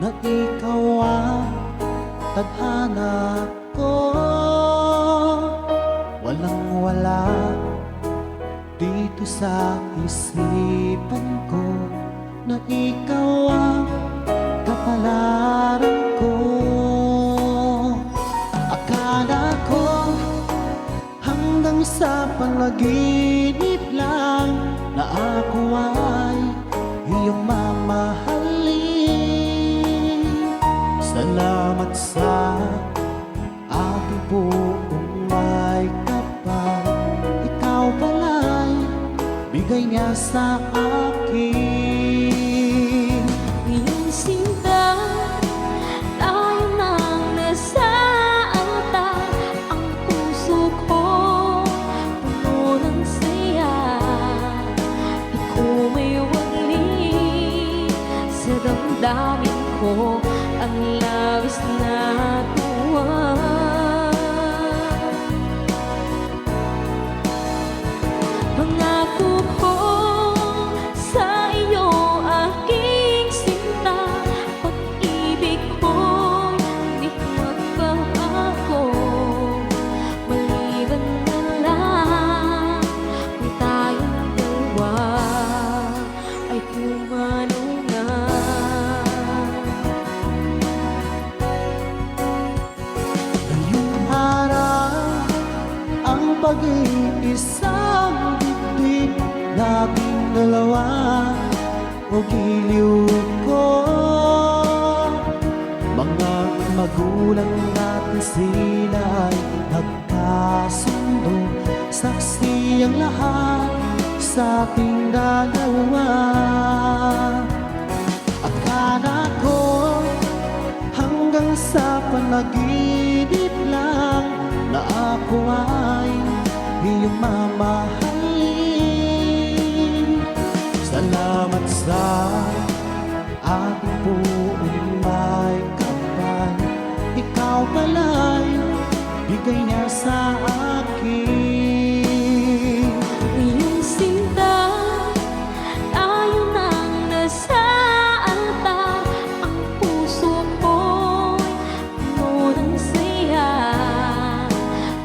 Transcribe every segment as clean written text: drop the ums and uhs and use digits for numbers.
na ikaw ang tadhana ko. Walang-wala dito sa isipan ko na ikaw ang kapalaran ko. Akala ko hanggang sa panaginip lang na ako ay iyong mamahalin. Salamat sa aking buong may kapal, ikaw pala'y bigay niya sa akin. Iyong sinta, tayo nang nasa altar. Ang puso ko puno ng saya. Di ko may wali sa damdamin ko ang labis na tuwa. Pangako ko sa iyo, aking sinta, pag-ibig ko'y di magbabago. Maliban na lang kung tayong dalawa ay kumano na. Ngayong araw ang pag-iisang dibdib, laging dalawa o giliw ko. Mga magulang natin sila'y nagkasundo, saksi ang lahat sa ating dalawa. Akala ko hanggang sa panaginip lang na ako ay iyong mamahalin. Salamat sa aking buong may kapal, ikaw pala'y bigay niya sa akin. Iyong sinta, tayo nang nasa altar. Ang puso ko'y puno ng saya.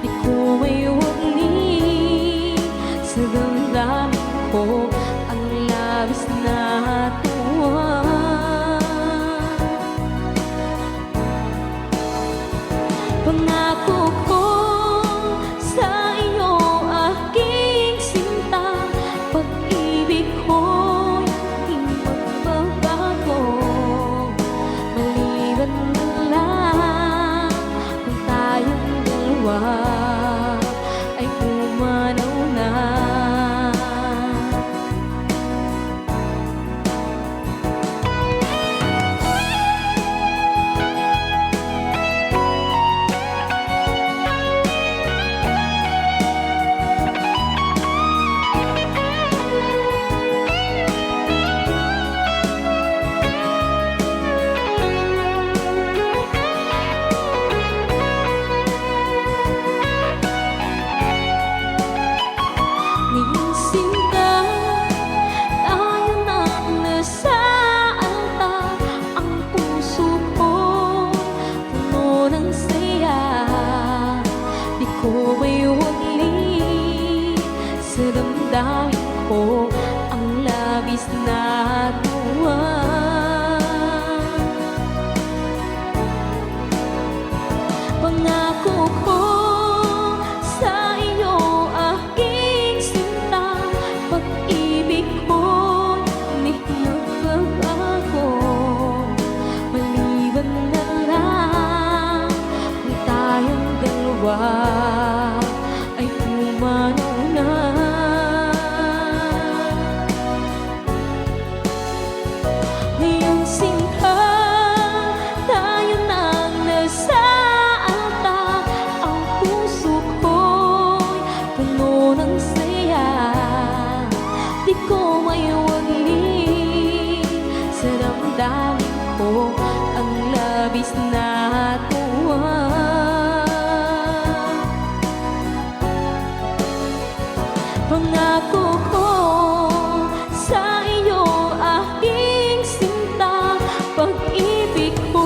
Di ko may wali sa damdamin ko ang labis na tuwa. Pangako ko sa iyo, aking sinta, pag-ibig ko'y di magbabago. Maliban na lang kung tayong dalawa ay pumanaw na. Iyong sinta, tayo nang nasa altar. Ang puso ko'y puno ng saya. Di ko may wali sa damdamin ko ang labis na tuwa. Pangako ko sa iyo, aking sinta, pag-ibig ko'y di magbabago. Maliban na lang kung tayong dalawa ay pumanaw na. Iyong sinta, tayo nang nasa altar. Ang puso ko'y puno ng saya. Di ko may wali sa damdamin ko ang labis na tuwa. Pangako ko sa iyo, aking sinta, pag-ibig pag-ibig ko